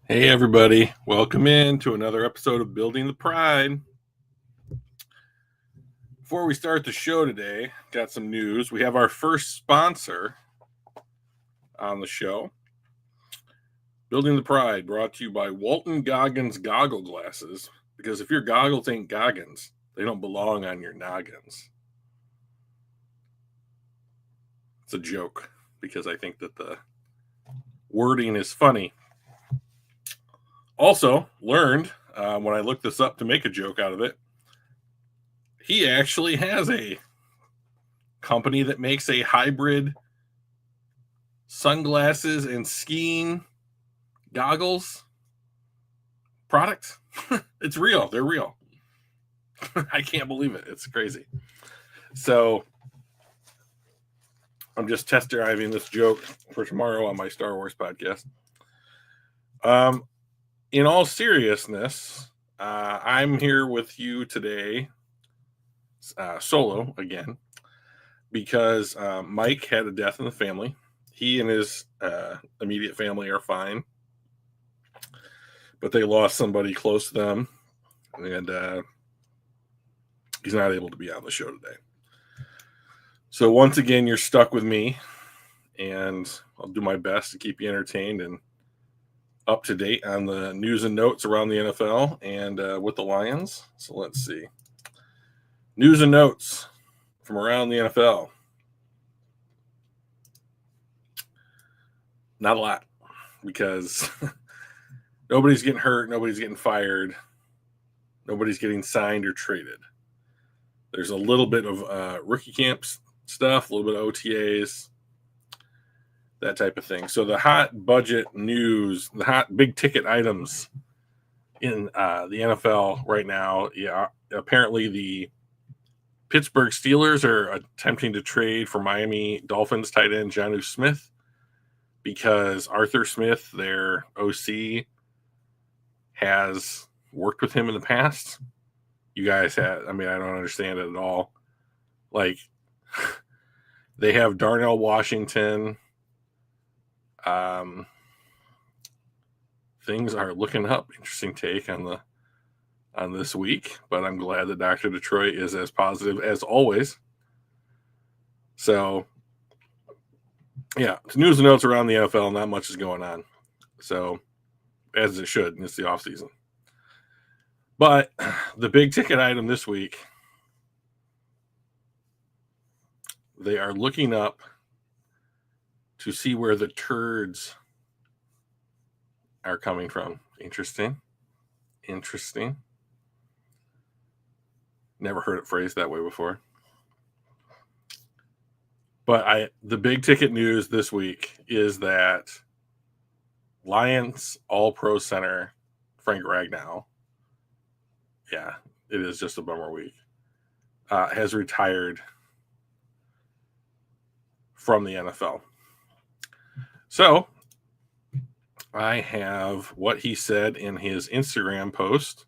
Hey, everybody. Welcome in to another episode of Building the Pride. Before we start the show today, got some news. We have our first sponsor on the show. Building the Pride, brought to you by Walton Goggins Goggle Glasses. Because if your goggles ain't Goggins, they don't belong on your noggins. It's a joke because I think that the wording is funny. Also, learned when I looked this up to make a joke out of it, he actually has a company that makes a hybrid sunglasses and skiing goggles product. It's real. They're real. I can't believe it. It's crazy. So I'm just test driving this joke for tomorrow on my Star Wars podcast. In all seriousness, I'm here with you today, solo again, because Mike had a death in the family. He and his immediate family are fine, but they lost somebody close to them, and he's not able to be on the show today. So once again, you're stuck with me, and I'll do my best to keep you entertained and up to date on the news and notes around the NFL and with the Lions. So let's see. News and notes from around the NFL. Not a lot, because nobody's getting hurt, nobody's getting fired, nobody's getting signed or traded. There's a little bit of rookie camps stuff, a little bit of OTAs, that type of thing. So the hot budget news, the hot big ticket items in the NFL right now, apparently the Pittsburgh Steelers are attempting to trade for Miami Dolphins tight end Jonnu Smith because Arthur Smith, their OC, has worked with him in the past. You guys have, I don't understand it at all. Like, they have Darnell Washington. Things are looking up. Interesting take on this week, but I'm glad that Dr. Detroit is as positive as always. So, yeah, news and notes around the NFL. Not much is going on. So, as it should, it's the off season. But the big ticket item this week, they are looking up to see where the turds are coming from. Interesting. Never heard it phrased that way before. But the big ticket news this week is that Lions All-Pro center Frank Ragnow, yeah, it is just a bummer week, has retired from the NFL. So I have what he said in his Instagram post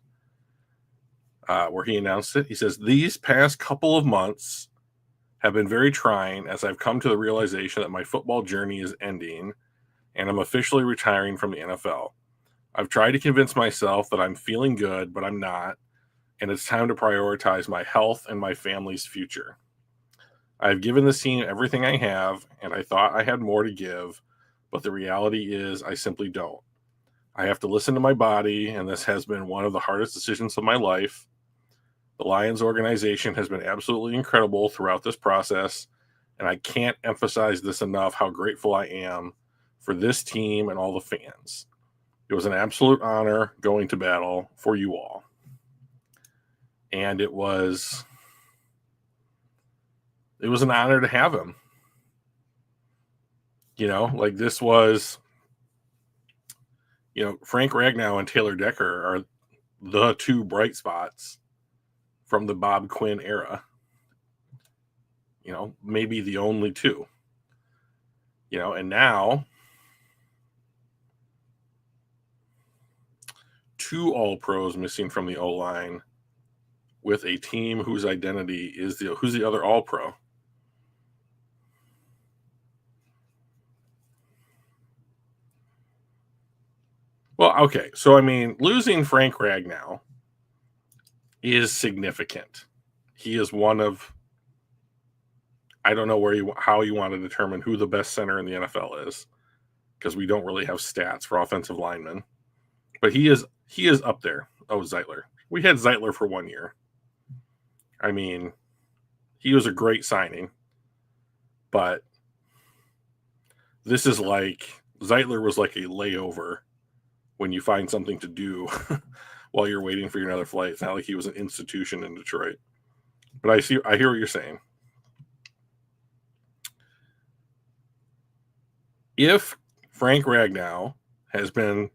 where he announced it. He says, "These past couple of months have been very trying as I've come to the realization that my football journey is ending and I'm officially retiring from the NFL. I've tried to convince myself that I'm feeling good, but I'm not, and it's time to prioritize my health and my family's future. I've given this team everything I have, and I thought I had more to give, but the reality is I simply don't. I have to listen to my body, and this has been one of the hardest decisions of my life. The Lions organization has been absolutely incredible throughout this process, and I can't emphasize this enough how grateful I am for this team and all the fans. It was an absolute honor going to battle for you all." And it was an honor to have him. This was, Frank Ragnow and Taylor Decker are the two bright spots from the Bob Quinn era. Maybe the only two. And now two All-Pros missing from the O-line with a team whose identity is who's the other All-Pro? Well, okay. So, I mean, losing Frank Ragnow is significant. He is one of, I don't know how you want to determine who the best center in the NFL is, because we don't really have stats for offensive linemen. But he is up there. Oh, Zeitler. We had Zeitler for 1 year. I mean, he was a great signing, but this is like Zeitler was like a layover when you find something to do while you're waiting for your another flight. It's not like he was an institution in Detroit. But I hear what you're saying. If Frank Ragnow has been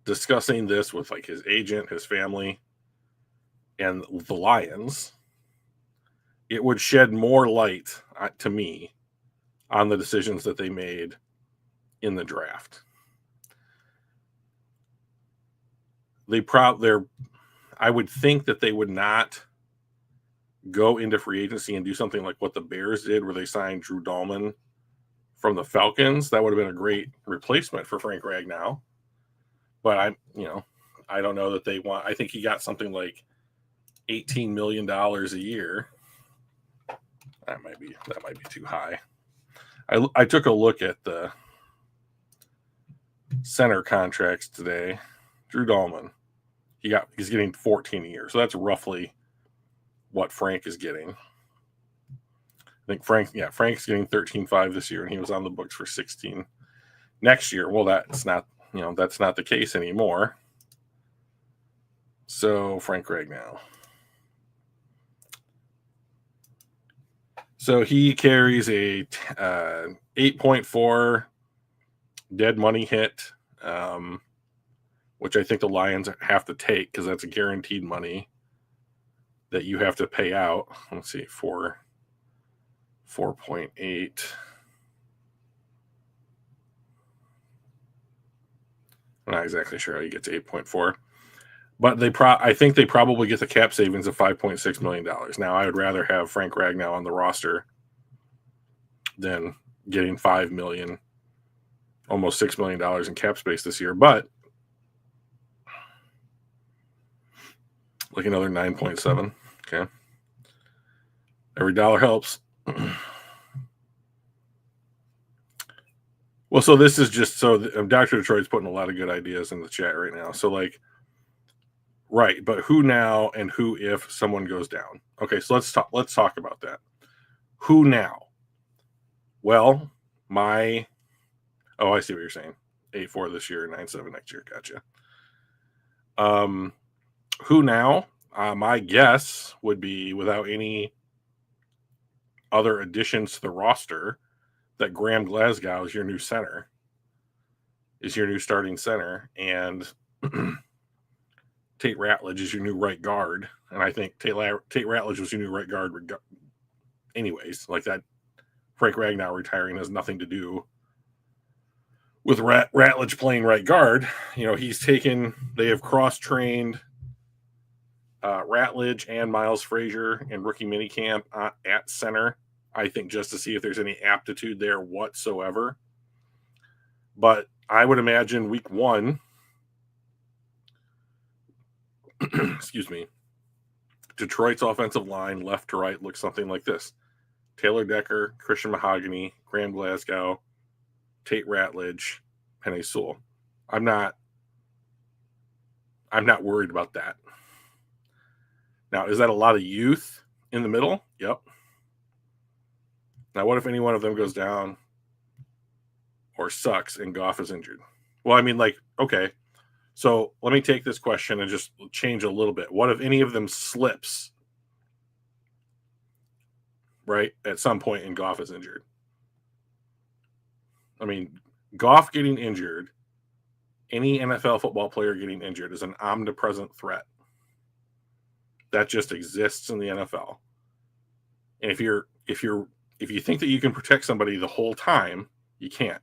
discussing this with like his agent, his family, and the Lions, it would shed more light to me on the decisions that they made in the draft. I would think that they would not go into free agency and do something like what the Bears did, where they signed Drew Dahlman from the Falcons. That would have been a great replacement for Frank Ragnow. But I don't know that they want. I think he got something like $18 million a year. That might be too high. I took a look at the center contracts today. Drew Dahlman, he's getting 14 a year, so that's roughly what Frank is getting. I think Frank's getting 13.5 this year, and he was on the books for 16 next year. Well, that's not the case anymore. So Frank Ragnow. So he carries a 8.4 dead money hit, which I think the Lions have to take because that's a guaranteed money that you have to pay out. Let's see, 4.8. I'm not exactly sure how you get to 8.4. But I think they probably get the cap savings of $5.6 million. Now, I would rather have Frank Ragnow on the roster than getting $5 million, almost $6 million in cap space this year. But like another 9.7. Okay. Every dollar helps. Well, so this is just so Dr. Detroit's putting a lot of good ideas in the chat right now. So right, but who now and who if someone goes down? Okay, so let's talk about that. Who now? Well, I see what you're saying. 8.4 this year, 9.7 next year. Gotcha. Who now? My guess would be, without any other additions to the roster, that Graham Glasgow is your new center, is your new starting center, and Tate Ratledge is your new right guard. And I think Tate Ratledge was your new right guard anyways. Like that, Frank Ragnow retiring has nothing to do with Ratledge playing right guard. They have cross-trained Ratledge and Miles Frazier in rookie minicamp at center, I think, just to see if there's any aptitude there whatsoever. But I would imagine week 1, excuse me, Detroit's offensive line, left to right, looks something like this. Taylor Decker, Christian Mahogany, Graham Glasgow, Tate Ratledge, Penei Sewell. I'm not worried about that. Now, is that a lot of youth in the middle? Yep. Now, what if any one of them goes down or sucks and Goff is injured? Well, I mean, okay. So let me take this question and just change a little bit. What if any of them slips, right, at some point and Goff is injured? I mean, Goff getting injured, any NFL football player getting injured is an omnipresent threat. That just exists in the NFL. And if you think that you can protect somebody the whole time, you can't.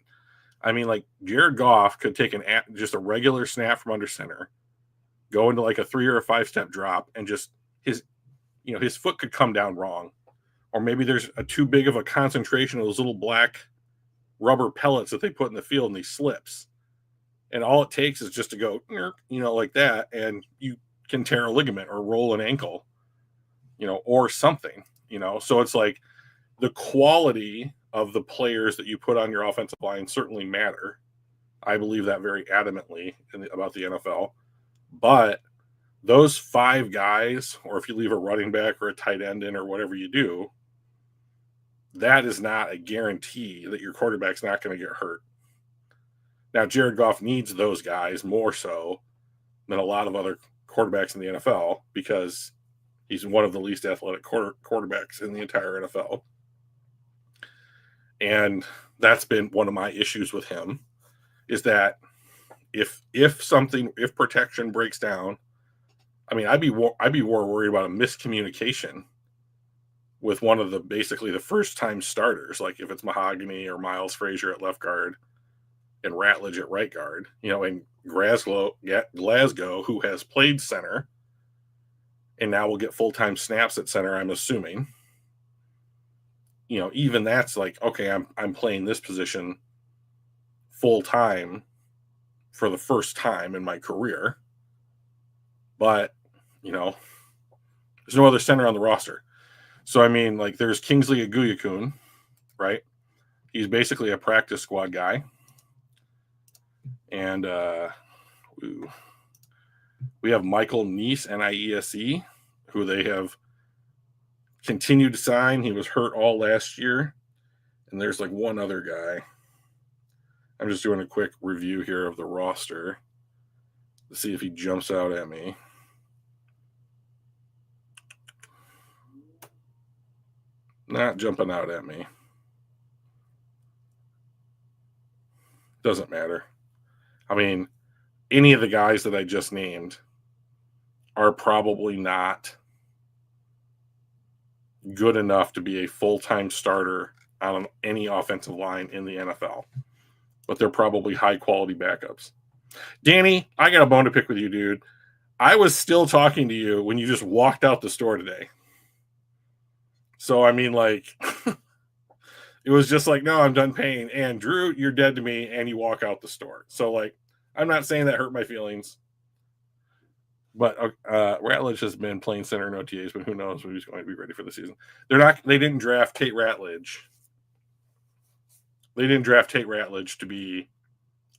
I mean, Jared Goff could take just a regular snap from under center, go into a 3 or a 5-step drop, and just his foot could come down wrong. Or maybe there's too big of a concentration of those little black rubber pellets that they put in the field and he slips. And all it takes is just to go, like that, and you can tear a ligament or roll an ankle, or something, So it's like the quality of the players that you put on your offensive line certainly matter. I believe that very adamantly about the NFL. But those 5 guys, or if you leave a running back or a tight end in or whatever you do, that is not a guarantee that your quarterback's not going to get hurt. Now, Jared Goff needs those guys more so than a lot of other quarterbacks in the NFL because he's one of the least athletic quarterbacks in the entire NFL. And that's been one of my issues with him, is that if protection breaks down, I mean, I'd be more worried about a miscommunication with one of basically the first time starters, like if it's Mahogany or Miles Frazier at left guard and Ratledge at right guard, and Glasgow, who has played center and now will get full-time snaps at center, I'm assuming. Even that's like, okay, I'm playing this position full-time for the first time in my career. But, there's no other center on the roster. So, I mean, like, there's Kingsley Aguyakun, right? He's basically a practice squad guy. And we have Michael Niese, Niese, who they have continued to sign. He was hurt all last year. And there's like one other guy. I'm just doing a quick review here of the roster to see if he jumps out at me. Not jumping out at me. Doesn't matter. I mean, any of the guys that I just named are probably not good enough to be a full-time starter on any offensive line in the NFL. But they're probably high-quality backups. Danny, I got a bone to pick with you, dude. I was still talking to you when you just walked out the store today. So, I mean, like, it was just like, no, I'm done paying. And Drew, you're dead to me. And you walk out the store. So, like, I'm not saying that hurt my feelings. But Ratledge has been playing center in OTAs, but who knows when he's going to be ready for the season. They didn't draft Tate Ratledge. They didn't draft Tate Ratledge to be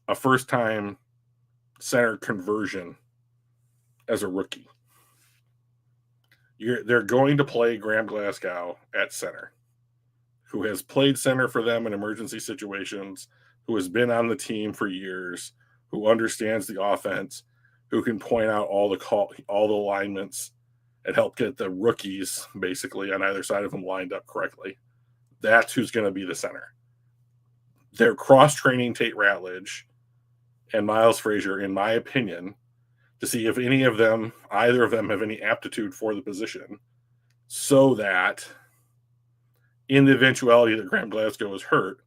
a first-time center conversion as a rookie. They're going to play Graham Glasgow at center, who has played center for them in emergency situations, who has been on the team for years, who understands the offense, who can point out all the alignments and help get the rookies basically on either side of them lined up correctly. That's who's going to be the center. They're cross-training Tate Ratledge and Miles Frazier, in my opinion, to see if either of them have any aptitude for the position, so that in the eventuality that Graham Glasgow is hurt,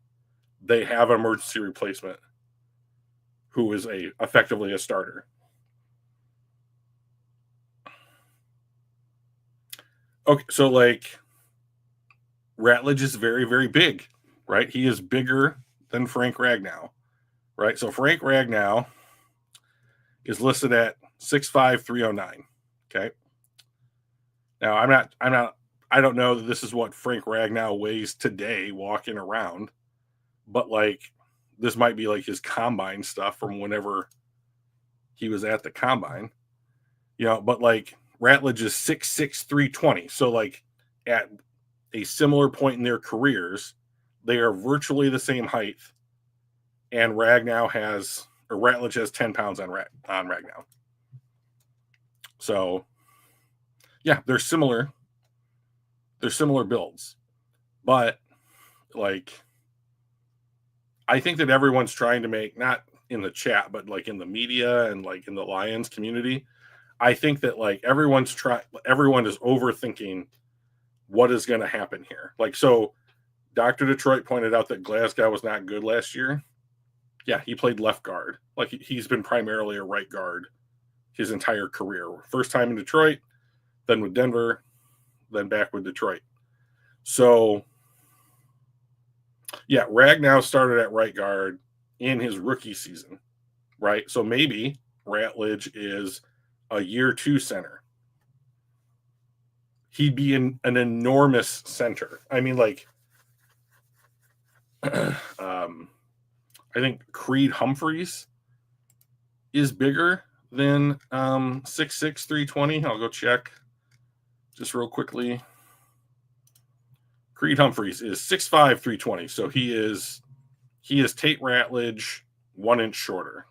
they have an emergency replacement who is effectively a starter. Okay, so like Ratledge is very, very big, right? He is bigger than Frank Ragnow, right? So Frank Ragnow is listed at 6'5", 309. Okay. Now I don't know that this is what Frank Ragnow weighs today walking around, but like this might be like his combine stuff from whenever he was at the combine, but like Ratledge is 6'6", 320. So like at a similar point in their careers, they are virtually the same height, and Ratledge has 10 pounds on Ragnow. So, yeah, they're similar. They're similar builds. But, like, I think that everyone's trying to make, not in the chat, but, like, in the media and, like, in the Lions community, I think that, like, everyone is overthinking what is going to happen here. Like, so Dr. Detroit pointed out that Glasgow was not good last year. Yeah, he played left guard. Like, he's been primarily a right guard his entire career. First time in Detroit, then with Denver, then back with Detroit. So, yeah, Ragnow started at right guard in his rookie season, right? So maybe Ratledge is a year 2 center. He'd be an enormous center. I mean, like, I think Creed Humphreys is bigger than 6'6", 320. I'll go check just real quickly. Creed Humphreys is 6'5", 320. So he is Tate Ratledge 1 inch shorter.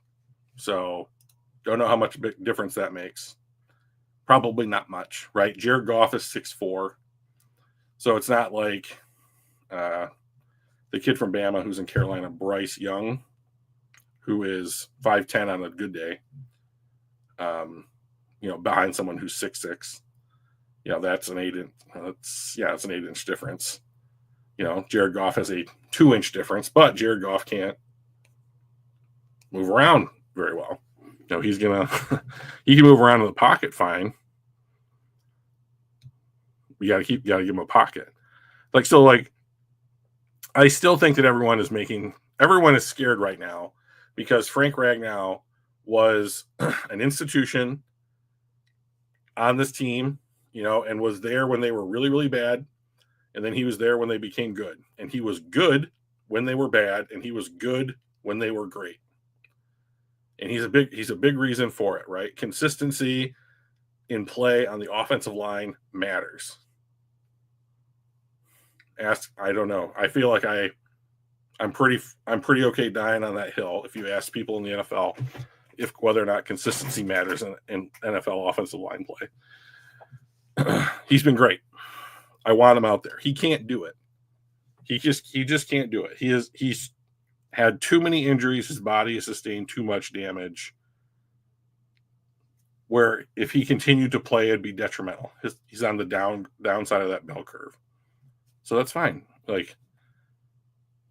So don't know how much difference that makes. Probably not much, right? Jared Goff is 6'4". So it's not like the kid from Bama who's in Carolina, Bryce Young, who is 5'10" on a good day. Behind someone who's 6'6". That's an 8 inch. It's an 8 inch difference. Jared Goff has a 2 inch difference, but Jared Goff can't move around very well. He can move around in the pocket fine. We got to give him a pocket. I still think that everyone is scared right now because Frank Ragnow was an institution on this team, and was there when they were really, really bad. And then he was there when they became good. And he was good when they were bad, and he was good when they were great. And he's a big reason for it, right? Consistency in play on the offensive line matters. I don't know. I feel like I'm pretty okay dying on that hill if you ask people in the NFL whether or not consistency matters in NFL offensive line play. He's been great. I want him out there. He can't do it. He just can't do it. He's had too many injuries. His body has sustained too much damage. Where if he continued to play, it'd be detrimental. He's on the downside of that bell curve. So that's fine.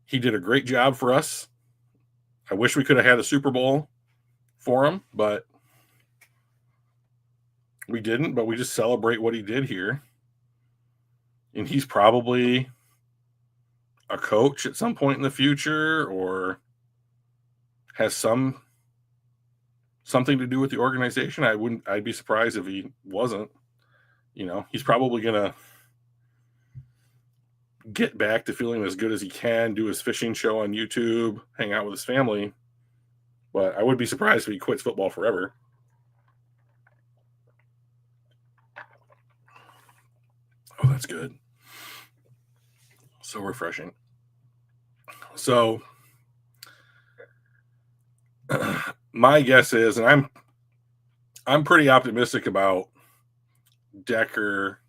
He did a great job for us. I wish we could have had a Super Bowl for him, but we didn't. But we just celebrate what he did here. And he's probably a coach at some point in the future, or has something to do with the organization. I'd be surprised if he wasn't. He's probably gonna get back to feeling as good as he can, do his fishing show on YouTube, hang out with his family. But I would be surprised if he quits football forever. Oh, that's good. So refreshing. So my guess is, and I'm pretty optimistic about Decker,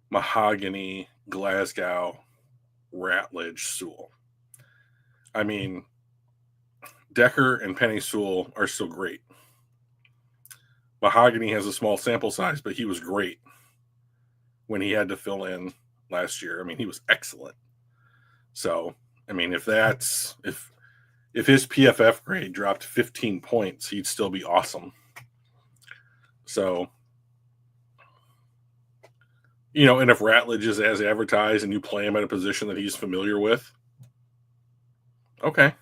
Mahogany, Glasgow, Ratledge, Sewell. I mean, Decker and Penny Sewell are still great. Mahogany has a small sample size, but he was great when he had to fill in last year. I mean, he was excellent. So, I mean, if his PFF grade dropped 15 points, he'd still be awesome. So, and if Ratledge is as advertised and you play him at a position that he's familiar with, okay.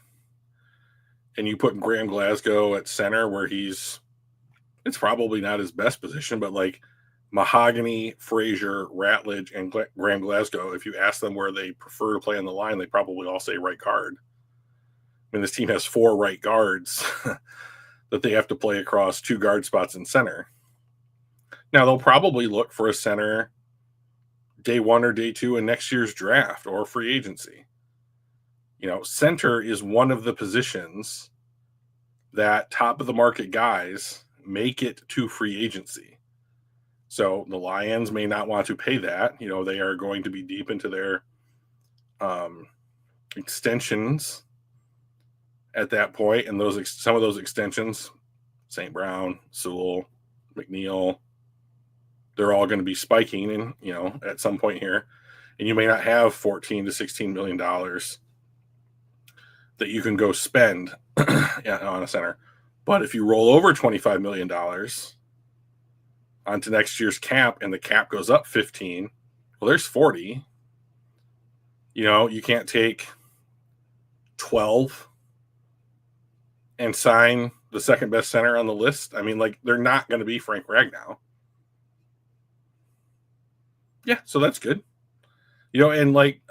And you put Graham Glasgow at center where it's probably not his best position, but Mahogany, Frazier, Ratledge, and Graham Glasgow, if you ask them where they prefer to play on the line, they probably all say right guard. I mean, this team has 4 right guards that they have to play across 2 guard spots in center. Now, they'll probably look for a center day 1 or day 2 in next year's draft or free agency. Center is one of the positions that top of the market guys make it to free agency. So the Lions may not want to pay that. They are going to be deep into their extensions at that point, and some of those extensions, St. Brown, Sewell, McNeil, they're all going to be spiking in, at some point here. And you may not have $14 to $16 million that you can go spend on a center. But if you roll over $25 million onto next year's cap and the cap goes up 15, well, there's 40. You can't take 12 and sign the second best center on the list. I mean, like, they're not going to be Frank Ragnow. Yeah, so that's good. And like,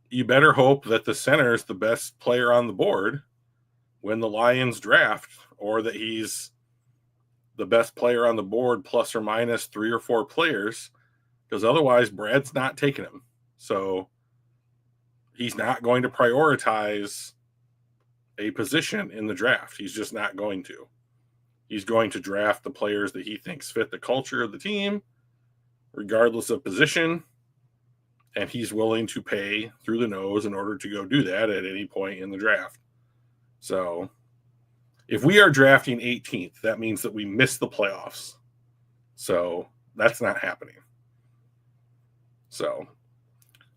you better hope that the center is the best player on the board when the Lions draft, or that he's the best player on the board plus or minus 3 or 4 players, because otherwise Brad's not taking him. So he's not going to prioritize a position in the draft. He's just not going to. He's going to draft the players that he thinks fit the culture of the team, regardless of position. And he's willing to pay through the nose in order to go do that at any point in the draft. So if we are drafting 18th, that means that we missed the playoffs. So that's not happening. So,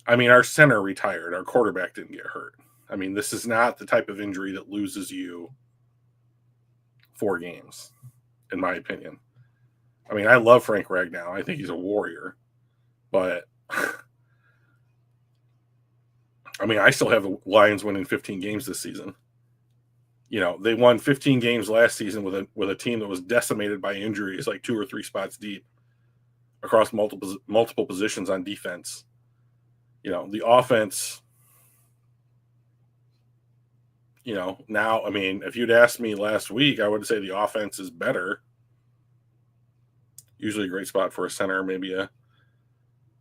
I mean, our center retired. Our quarterback didn't get hurt. I mean, this is not the type of injury that loses you 4 games, in my opinion. I mean, I love Frank Ragnow. I think he's a warrior. But, I mean, I still have the Lions winning 15 games this season. They won 15 games last season with a team that was decimated by injuries, like 2 or 3 spots deep across multiple positions on defense. The offense, now, I mean, if you'd asked me last week, I would say the offense is better. Usually a great spot for a center, maybe a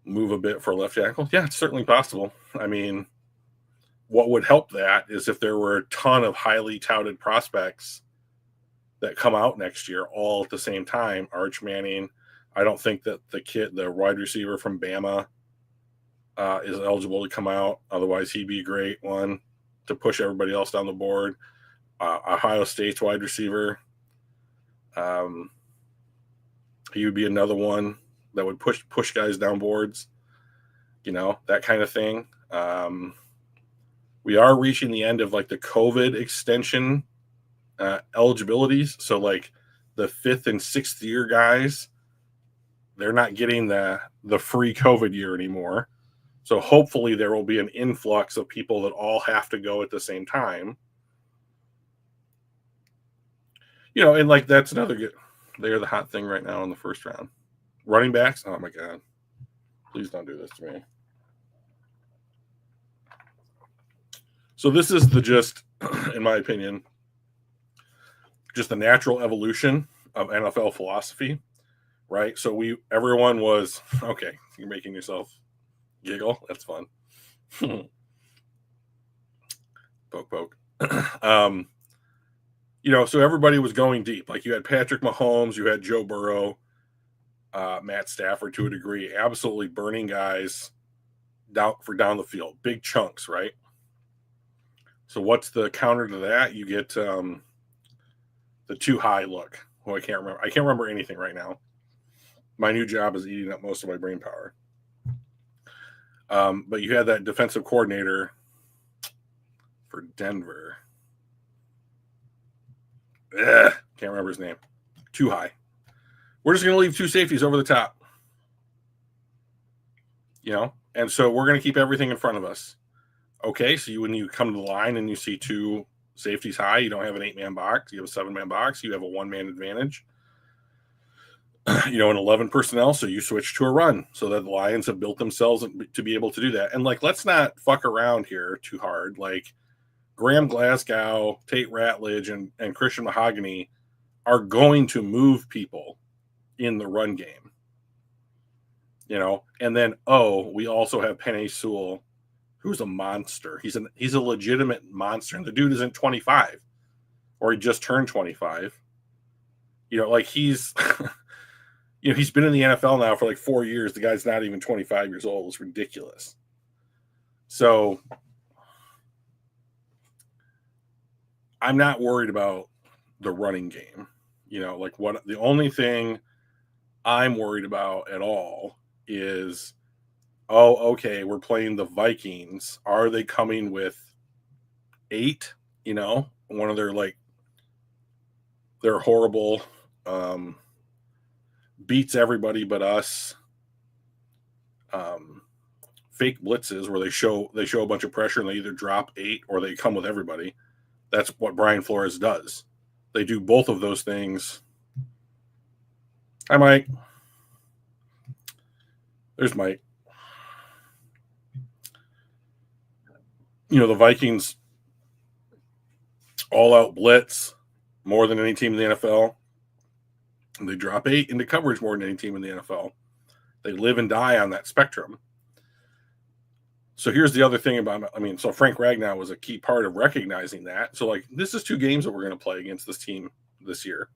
move a bit for a left tackle. Yeah, it's certainly possible. I mean, what would help that is if there were a ton of highly touted prospects that come out next year all at the same time. Arch Manning, I don't think that the wide receiver from Bama, is eligible to come out. Otherwise, he'd be a great one to push everybody else down the board. Ohio State's wide receiver, he would be another one that would push guys down boards, that kind of thing. We are reaching the end of like the COVID extension eligibilities. So like the 5th and 6th year guys, they're not getting the free COVID year anymore. So hopefully there will be an influx of people that all have to go at the same time. And like that's another good. They're the hot thing right now in the first round. Running backs. Oh my God. Please don't do this to me. So this is in my opinion, just the natural evolution of NFL philosophy, right? So everyone was, okay, you're making yourself giggle. That's fun. Poke. So everybody was going deep. Like you had Patrick Mahomes, you had Joe Burrow, Matt Stafford to a degree, absolutely burning guys down the field, big chunks, right? So what's the counter to that? You get the too high look. Oh, I can't remember anything right now. My new job is eating up most of my brain power. But you had that defensive coordinator for Denver. Can't remember his name. Too high. We're just going to leave 2 safeties over the top. And so we're going to keep everything in front of us. Okay, so when you come to the line and you see 2 safeties high, you don't have an 8-man box. You have a 7-man box. You have a 1-man advantage. An 11 personnel, so you switch to a run. So that the Lions have built themselves to be able to do that. And like, let's not fuck around here too hard. Like Graham Glasgow, Tate Ratledge, and Christian Mahogany are going to move people in the run game. And then we also have Penei Sewell, who's a monster. He's a legitimate monster. And the dude isn't 25, or he just turned 25. Like he's, he's been in the NFL now for like 4 years. The guy's not even 25 years old. It's ridiculous. So I'm not worried about the running game. The only thing I'm worried about at all is, okay, we're playing the Vikings. Are they coming with 8? One of their horrible, beats everybody but us, fake blitzes where they show a bunch of pressure and they either drop 8 or they come with everybody. That's what Brian Flores does. They do both of those things. Hi, Mike. There's Mike. The Vikings all out blitz more than any team in the NFL. They drop 8 into coverage more than any team in the NFL. They live and die on that spectrum. So here's the other thing about, so Frank Ragnow was a key part of recognizing that. So, this is 2 games that we're going to play against this team this year.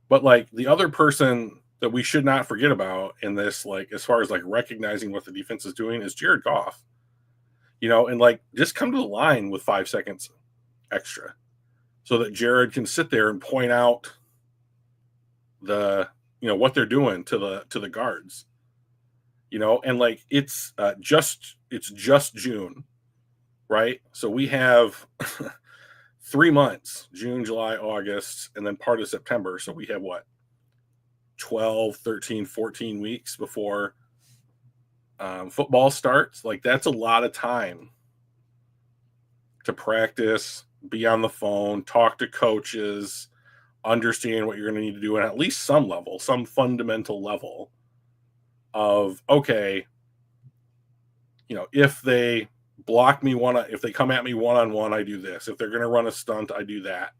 But, the other person that we should not forget about in this, as far as, recognizing what the defense is doing is Jared Goff. And, just come to the line with 5 seconds extra so that Jared can sit there and point out what they're doing to the guards. And it's just June, right? So we have 3 months, June, July, August, and then part of September. So we have 12, 13, 14 weeks before football starts. That's a lot of time to practice, be on the phone, talk to coaches, understand what you're going to need to do, and at least some level, some fundamental level of, okay, if they block me if they come at me one-on-one, I do this. If they're going to run a stunt, I do that.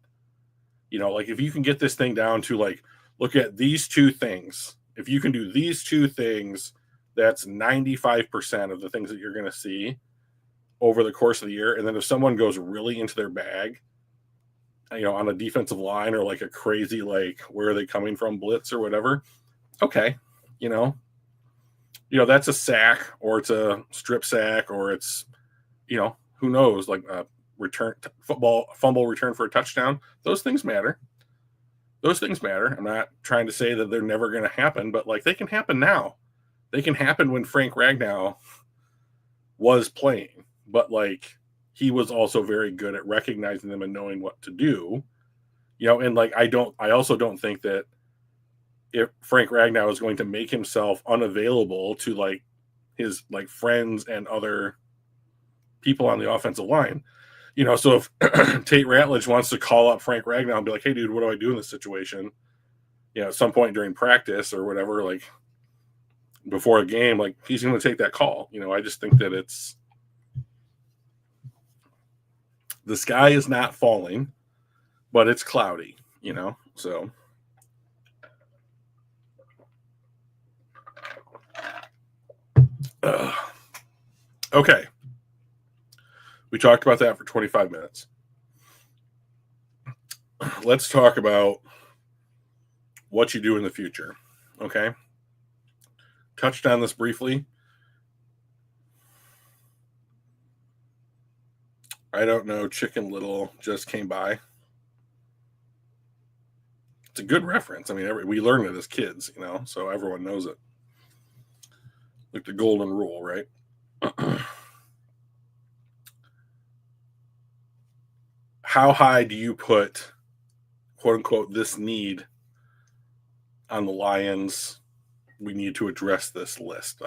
If you can get this thing down to look at these 2 things. If you can do these 2 things, that's 95% of the things that you're going to see over the course of the year. And then if someone goes really into their bag, on a defensive line or a crazy, where are they coming from blitz or whatever, okay, that's a sack, or it's a strip sack, or it's, who knows, a fumble return for a touchdown. Those things matter. I'm not trying to say that they're never going to happen, but they can happen now. They can happen when Frank Ragnow was playing, but he was also very good at recognizing them and knowing what to do, and I also don't think that if Frank Ragnow is going to make himself unavailable to his friends and other people on the offensive line, so if Tate Ratledge wants to call up Frank Ragnow and be like, hey dude, what do I do in this situation? At some point during practice or whatever, before a game, he's going to take that call. I just think that the sky is not falling, but it's cloudy, so. Okay. We talked about that for 25 minutes. Let's talk about what you do in the future. Okay. Touched on this briefly. I don't know. Chicken Little just came by. It's a good reference. We learned it as kids, so everyone knows it. The golden rule, right? How high do you put, quote unquote, this need on the Lions? We need to address this list,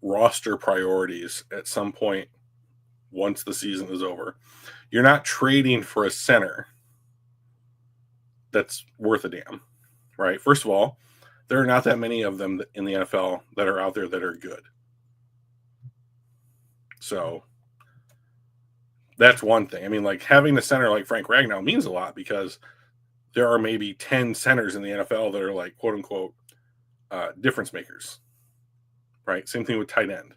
roster priorities at some point once the season is over. You're not trading for a center that's worth a damn, right? First of all, there are not that many of them in the NFL that are out there that are good. So that's one thing. Having a center like Frank Ragnow means a lot because there are maybe 10 centers in the NFL that are quote unquote difference makers, right? Same thing with tight end.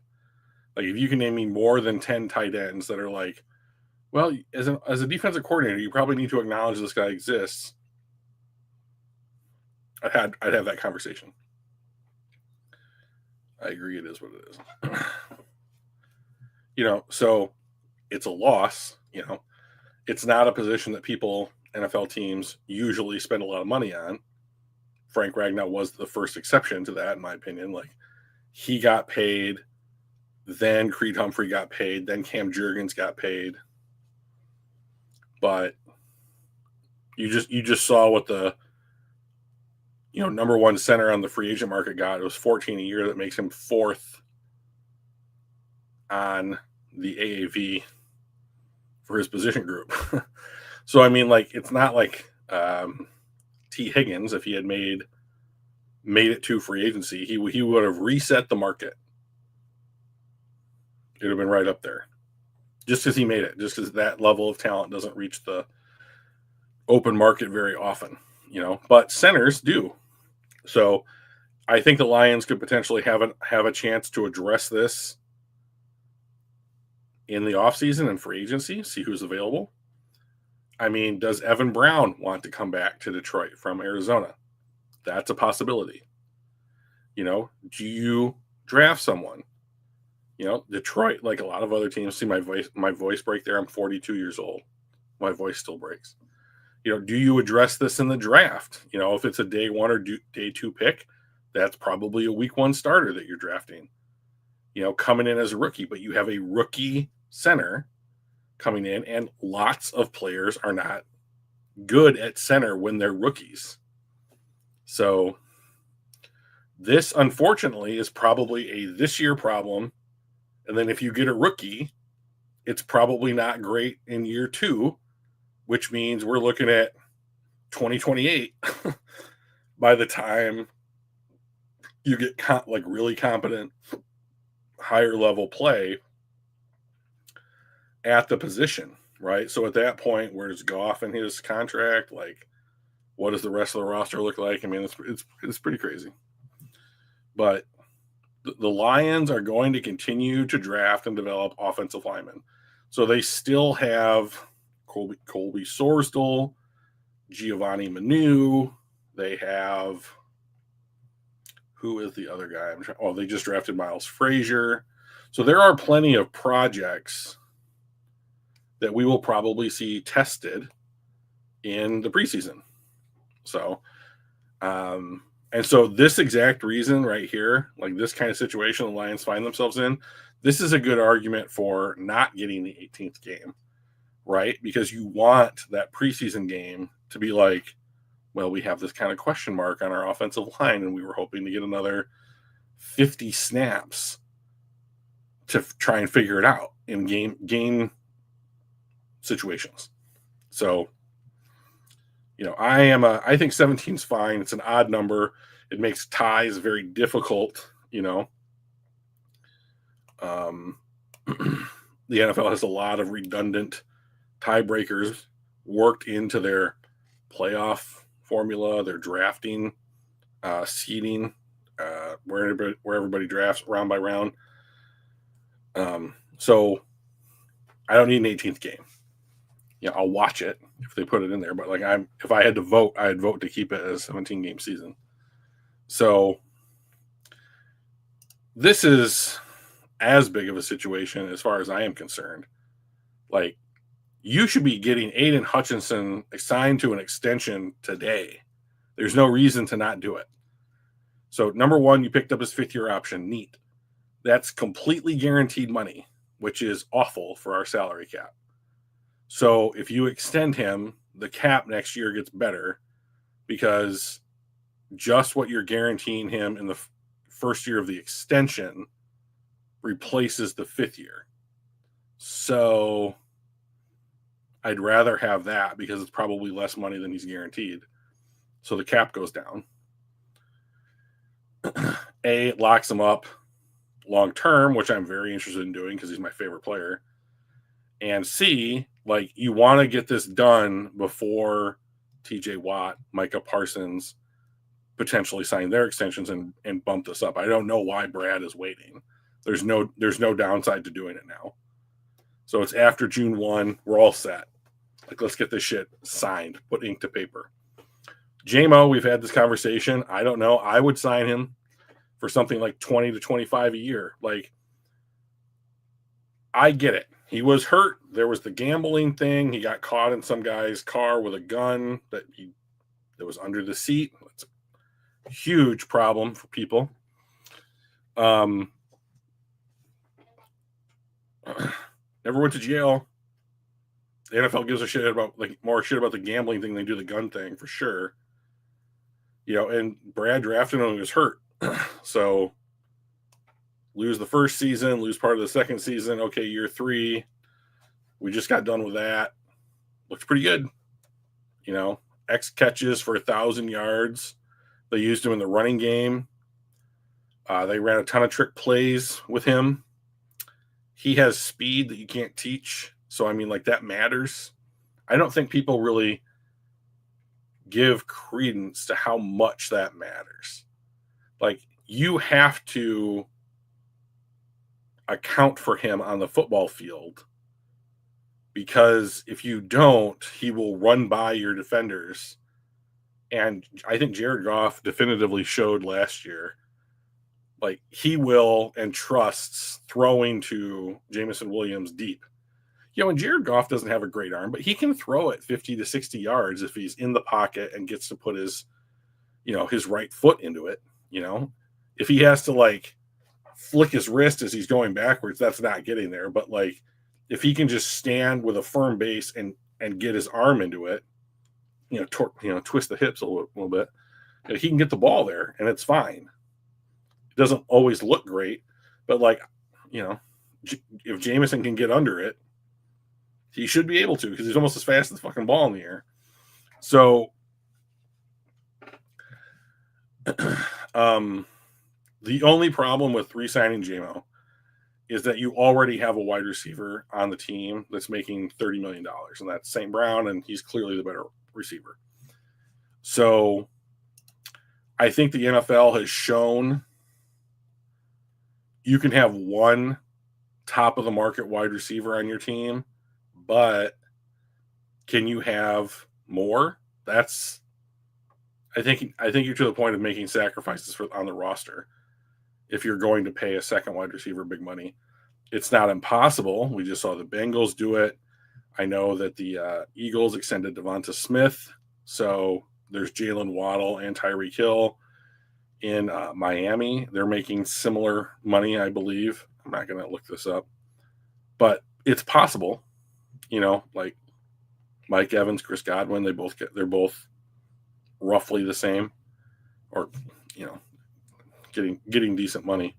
If you can name me more than 10 tight ends that are well, as a defensive coordinator, you probably need to acknowledge this guy exists. I'd have that conversation. I agree, it is what it is. So it's a loss. It's not a position that NFL teams usually spend a lot of money on. Frank Ragnow was the first exception to that, in my opinion. He got paid, then Creed Humphrey got paid, then Cam Jurgens got paid. But you just saw what the number one center on the free agent market got. It was 14 a year. That makes him 4th on the AAV for his position group. So, I mean, like, it's not like T. Higgins, if he had made it to free agency, he would have reset the market. It would have been right up there. Just because he made it, just because that level of talent doesn't reach the open market very often, but centers do. So I think the Lions could potentially have a chance to address this in the offseason and free agency, see who's available. I mean, does Evan Brown want to come back to Detroit from Arizona? That's a possibility. Do you draft someone? Detroit, like a lot of other teams, see my voice break there. I'm 42 years old. My voice still breaks. Do you address this in the draft? If it's a day 1 or day 2 pick, that's probably a week 1 starter that you're drafting, coming in as a rookie, but you have a rookie center coming in, and lots of players are not good at center when they're rookies. So this, unfortunately, is probably a this year problem. And then if you get a rookie, it's probably not great in year 2, which means we're looking at 2028 by the time you get really competent, higher level play at the position, right? So at that point, where's Goff in his contract? Like, what does the rest of the roster look like? I mean, it's pretty crazy. But the Lions are going to continue to draft and develop offensive linemen. So they still have Colby Sorsdal, Giovanni Manu. They have, who is the other guy? They just drafted Miles Frazier. So there are plenty of projects that we will probably see tested in the preseason. So, and so this exact reason right here, like this kind of situation the Lions find themselves in, this is a good argument for not getting the 18th game, right? Because you want that preseason game to be like, well, we have this kind of question mark on our offensive line, and we were hoping to get another 50 snaps to try and figure it out in game situations. So, I think 17 is fine. It's an odd number. It makes ties very difficult, The NFL has a lot of redundant tiebreakers worked into their playoff formula, their drafting, seeding, where everybody drafts round by round. So I don't need an 18th game. I'll watch it if they put it in there. But if I had to vote, I'd vote to keep it as a 17-game season. So this is as big of a situation as far as I am concerned. Like, you should be getting Aiden Hutchinson assigned to an extension today. There's no reason to not do it. So, number one, you picked up his 5th-year option. Neat. That's completely guaranteed money, which is awful for our salary cap. So if you extend him, the cap next year gets better because just what you're guaranteeing him in the first year of the extension replaces the 5th year. So I'd rather have that because it's probably less money than he's guaranteed. So the cap goes down. A, it locks him up long term, which I'm very interested in doing because he's my favorite player. And C, you want to get this done before TJ Watt, Micah Parsons potentially sign their extensions and bump this up. I don't know why Brad is waiting. There's no downside to doing it now. So it's after June 1. We're all set. Let's get this shit signed, put ink to paper. JMO, we've had this conversation. I don't know. I would sign him for something like 20 to 25 a year. I get it. He was hurt. There was the gambling thing. He got caught in some guy's car with a gun that was under the seat. It's a huge problem for people. Never went to jail. The NFL gives a shit about more shit about the gambling thing than they do the gun thing for sure. And Brad drafted him when he was hurt. So lose the first season, lose part of the second season. Okay, year 3, We just got done with that. Looks pretty good. X catches for 1,000 yards. They used him in the running game. They ran a ton of trick plays with him. He has speed that you can't teach. So, that matters. I don't think people really give credence to how much that matters. You have to account for him on the football field, because if you don't, he will run by your defenders. And I think Jared Goff definitively showed last year, he will and trusts throwing to Jameson Williams deep. And Jared Goff doesn't have a great arm, but he can throw it 50 to 60 yards if he's in the pocket and gets to put his right foot into it. If he has to flick his wrist as he's going backwards, that's not getting there. But if he can just stand with a firm base and get his arm into it, twist the hips a little bit, he can get the ball there and it's fine. It doesn't always look great, but if Jameson can get under it, he should be able to, because he's almost as fast as the fucking ball in the air. So, the only problem with re-signing JMO is that you already have a wide receiver on the team that's making $30 million, and that's St. Brown, and he's clearly the better receiver. So I think the NFL has shown you can have one top-of-the-market wide receiver on your team, but can you have more? I think you're to the point of making sacrifices on the roster if you're going to pay a second wide receiver big money. It's not impossible. We just saw the Bengals do it. I know that the Eagles extended Devonta Smith. So there's Jalen Waddle and Tyreek Hill in Miami. They're making similar money, I believe. I'm not going to look this up. But it's possible. Mike Evans, Chris Godwin, they're both roughly the same, or getting decent money.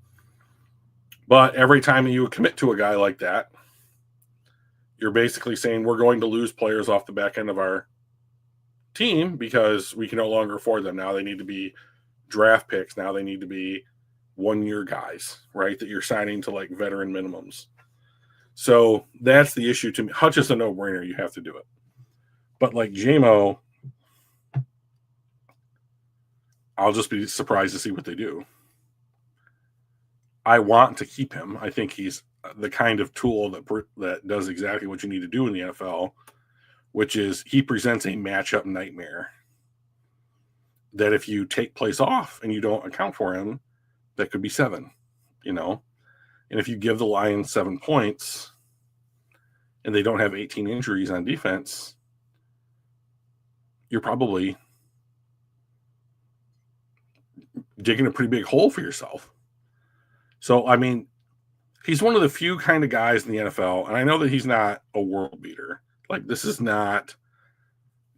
But every time you commit to a guy like that, you're basically saying we're going to lose players off the back end of our team because we can no longer afford them. Now they need to be draft picks. Now they need to be 1-year guys, right? That you're signing to veteran minimums. So that's the issue to me. Hutch is a no-brainer. You have to do it. But JMO, I'll just be surprised to see what they do. I want to keep him. I think he's the kind of tool that does exactly what you need to do in the NFL, which is he presents a matchup nightmare that if you take plays off and you don't account for him, that could be 7, And if you give the Lions 7 points and they don't have 18 injuries on defense, you're probably digging a pretty big hole for yourself. So, he's one of the few kind of guys in the NFL, and I know that he's not a world beater. This is not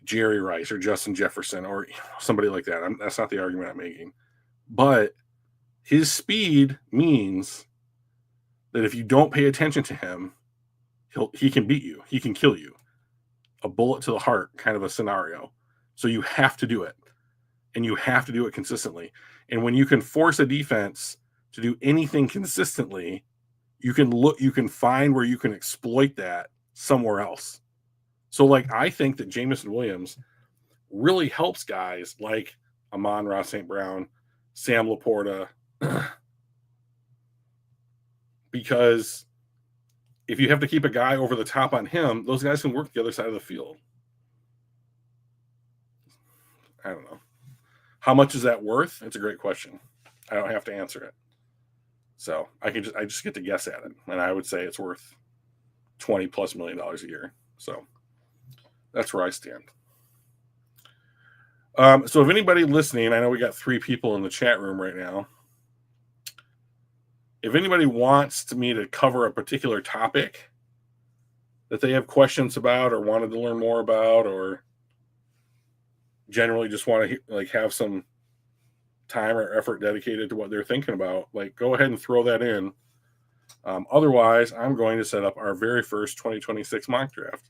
Jerry Rice or Justin Jefferson or somebody like that. That's not the argument I'm making. But his speed means that if you don't pay attention to him, he can beat you. He can kill you. A bullet to the heart kind of a scenario. So you have to do it. And you have to do it consistently. And when you can force a defense to do anything consistently, you can find where you can exploit that somewhere else. So I think that Jameson Williams really helps guys like Amon-Ra St. Brown, Sam Laporta, because if you have to keep a guy over the top on him, those guys can work the other side of the field. I don't know. How much is that worth? It's a great question. I don't have to answer it. So I just get to guess at it. And I would say it's worth $20+ million a year. So that's where I stand. So if anybody listening, I know we got 3 people in the chat room right now. If anybody wants me to cover a particular topic that they have questions about or wanted to learn more about, or generally just want to have some time or effort dedicated to what they're thinking about, go ahead and throw that in. Otherwise, I'm going to set up our very first 2026 mock draft.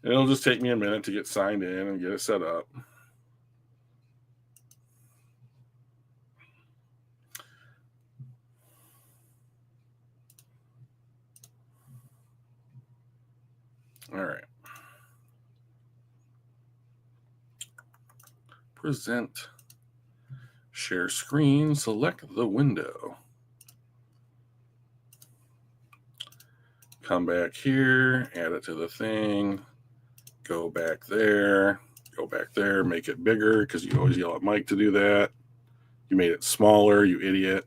It'll just take me a minute to get signed in and get it set up. All right. Present. Share screen. Select the window. Come back here. Add it to the thing. Go back there. Go back there. Make it bigger because you always yell at Mike to do that. You made it smaller, you idiot.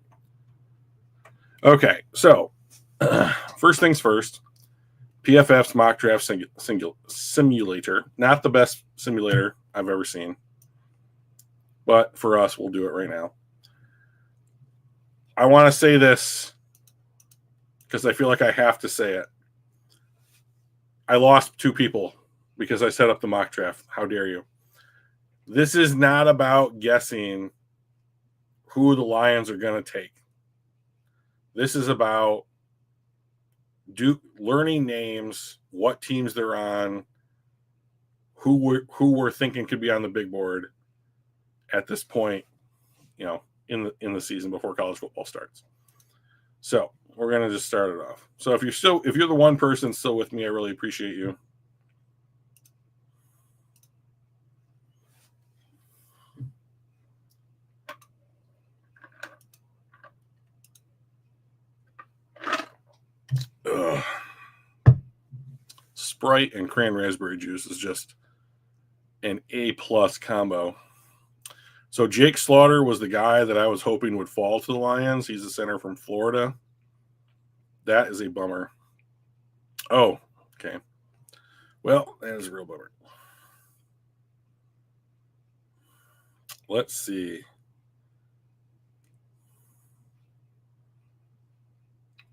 Okay, so first things first. PFF's mock draft simulator. Not the best simulator I've ever seen. But for us, we'll do it right now. I want to say this because I feel like I have to say it. I lost 2 people because I set up the mock draft. How dare you? This is not about guessing who the Lions are going to take. This is about learning names, what teams they're on, who we're thinking could be on the big board at this point, in the season before college football starts. So we're gonna just start it off. So if you're the one person still with me, I really appreciate you. Ugh. Sprite and cran raspberry juice is just an A+ combo. So Jake Slaughter was the guy that I was hoping would fall to the Lions. He's a center from Florida. That is a bummer. Oh, okay. Well, that is a real bummer. Let's see.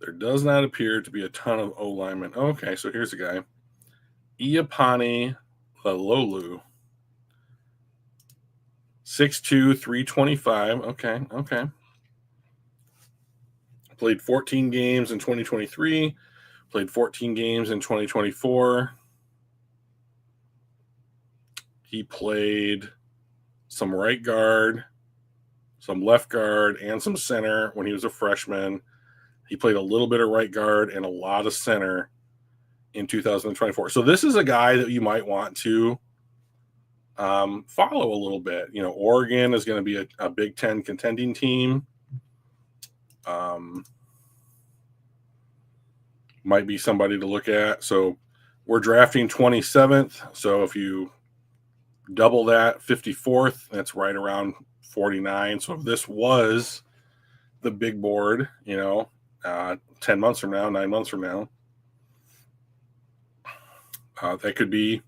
There does not appear to be a ton of O linemen. Okay, so here's a guy. Iapani Lalolu. 6'2", 325. Okay. Played 14 games in 2023. Played 14 games in 2024. He played some right guard, some left guard, and some center when he was a freshman. He played a little bit of right guard and a lot of center in 2024. So this is a guy that you might want to follow a little bit. Oregon is going to be a Big Ten contending team. Might be somebody to look at. So we're drafting 27th. So if you double that, 54th, that's right around 49. So if this was the big board, 10 months from now, 9 months from now, that could be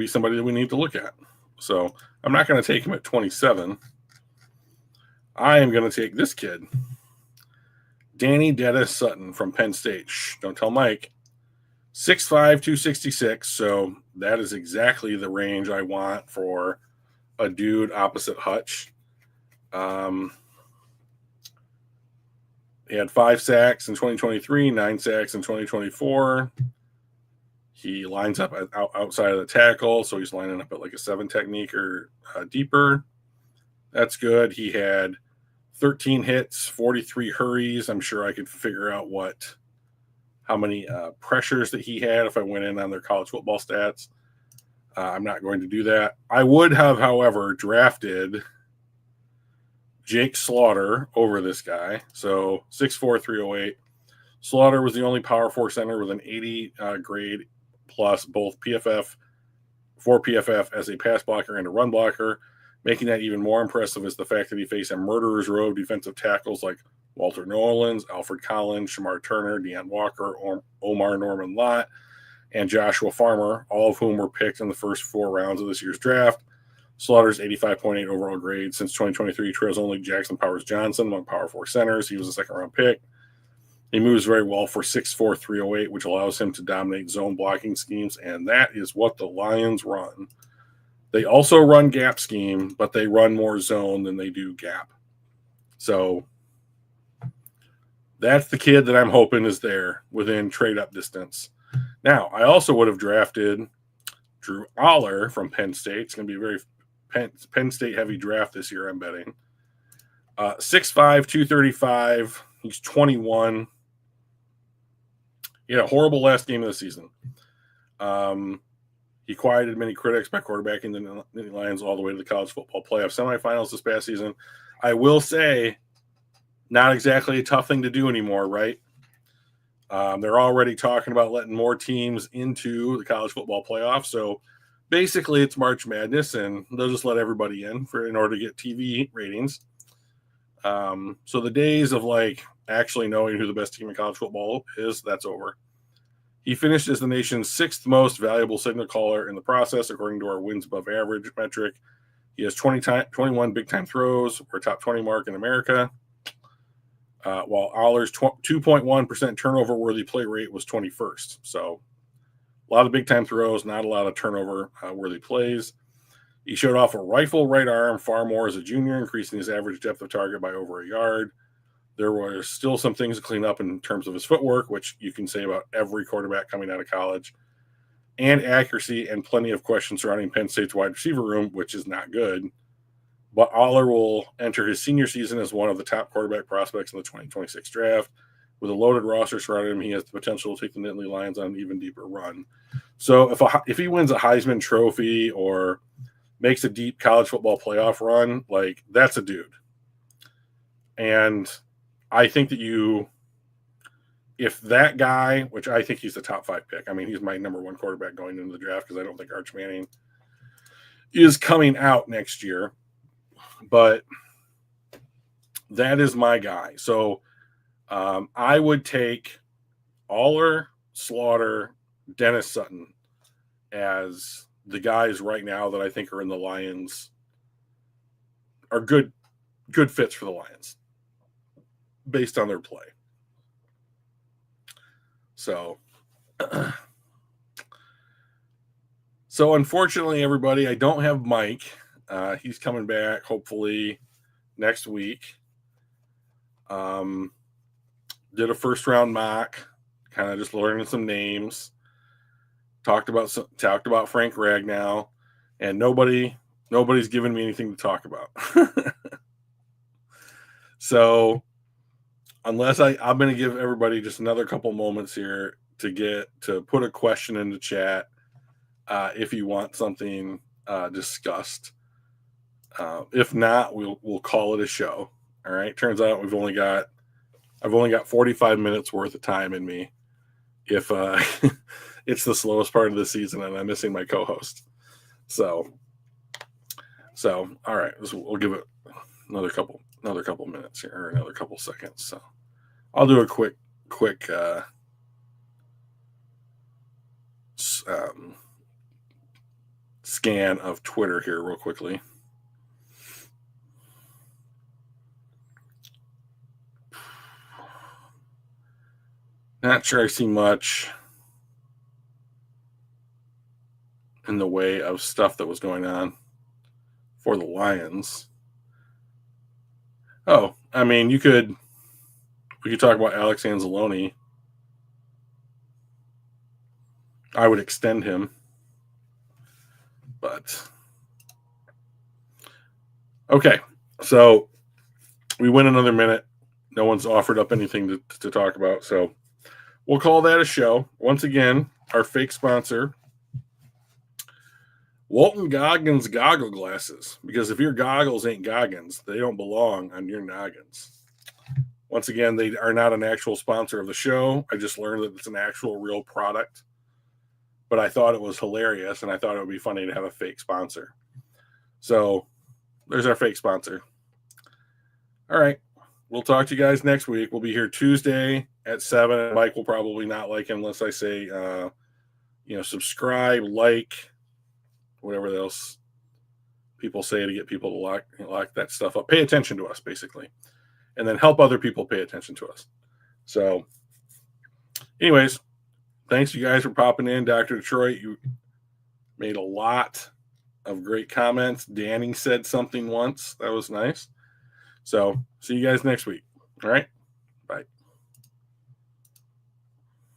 somebody that we need to look at. So I'm not going to take him at 27. I am going to take this kid, Danny Dennis Sutton from Penn State. Shh, don't tell Mike. 6'5", 266. So that is exactly the range I want for a dude opposite Hutch. He had 5 sacks in 2023, 9 sacks in 2024. He lines up outside of the tackle, so he's lining up at like a 7 technique or deeper. That's good. He had 13 hits, 43 hurries. I'm sure I could figure out how many pressures that he had if I went in on their college football stats. I'm not going to do that. I would have, however, drafted Jake Slaughter over this guy. So 6'4", 308. Slaughter was the only Power 4 center with an 80 grade plus both PFF as a pass blocker and a run blocker. Making that even more impressive is the fact that he faced a murderer's row of defensive tackles like Walter Nolans, Alfred Collins, Shamar Turner, Deion Walker, Omar Norman Lott, and Joshua Farmer, all of whom were picked in the first 4 rounds of this year's draft. Slaughter's 85.8 overall grade since 2023 trails only Jackson Powers Johnson among Power 4 centers. He was a 2nd-round pick. He moves very well for 6'4", 308, which allows him to dominate zone blocking schemes, and that is what the Lions run. They also run gap scheme, but they run more zone than they do gap. So that's the kid that I'm hoping is there within trade up distance. Now, I also would have drafted Drew Aller from Penn State. It's going to be a very Penn State heavy draft this year, I'm betting. 6'5", 235. He's 21. He had a horrible last game of the season. He quieted many critics by quarterbacking the Lions all the way to the college football playoff semifinals this past season. I will say, not exactly a tough thing to do anymore, right? They're already talking about letting more teams into the college football playoff. So basically it's March Madness, and they'll just let everybody in in order to get TV ratings. So the days of like actually knowing who the best team in college football is, that's over. He finished as the nation's 6th most valuable signal caller in the process, according to our wins above average metric. He has 21 big-time throws, or top 20 mark in America, while Aller's 2.1% turnover-worthy play rate was 21st. So a lot of big-time throws, not a lot of turnover-worthy plays. He showed off a rifle right arm far more as a junior, increasing his average depth of target by over a yard. There were still some things to clean up in terms of his footwork, which you can say about every quarterback coming out of college, and accuracy, and plenty of questions surrounding Penn State's wide receiver room, which is not good. But Aller will enter his senior season as one of the top quarterback prospects in the 2026 draft. With a loaded roster surrounding him, he has the potential to take the Nittany Lions on an even deeper run. So if he wins a Heisman Trophy or makes a deep college football playoff run, like, that's a dude. And I think that if that guy, which I think he's the top 5 pick, I mean, he's my number 1 quarterback going into the draft because I don't think Arch Manning is coming out next year, but that is my guy. So I would take Aller, Slaughter, Dennis Sutton as the guys right now that I think are in the Lions, are good fits for the Lions based on their play. So unfortunately, everybody, I don't have Mike. He's coming back hopefully next week. Did a first round mock, kind of just learning some names. Talked about Frank Ragnow, and nobody's given me anything to talk about. So unless I'm going to give everybody just another couple moments here to put a question in the chat if you want something discussed. If not, we'll call it a show. All right. Turns out I've only got 45 minutes worth of time in me. If it's the slowest part of the season and I'm missing my co-host. So all right, we'll give it another couple minutes here, or another couple seconds. So I'll do a quick scan of Twitter here real quickly. Not sure I see much in the way of stuff that was going on for the Lions. Oh, I mean, we could talk about Alex Anzalone. I would extend him, but okay. So we went another minute. No one's offered up anything to talk about, so we'll call that a show. Once again, our fake sponsor, Walton Goggins goggle glasses, because if your goggles ain't Goggins, they don't belong on your noggins. Once again, they are not an actual sponsor of the show. I just learned that it's an actual real product, but I thought it was hilarious, and I thought it would be funny to have a fake sponsor. So there's our fake sponsor. All right. We'll talk to you guys next week. We'll be here Tuesday at 7. Mike will probably not like it unless I say, subscribe, like, whatever else people say to get people to lock that stuff up. Pay attention to us, basically, and then help other people pay attention to us. So anyways, thanks you guys for popping in. Dr. Detroit, you made a lot of great comments. Danny said something once. That was nice. So see you guys next week. All right.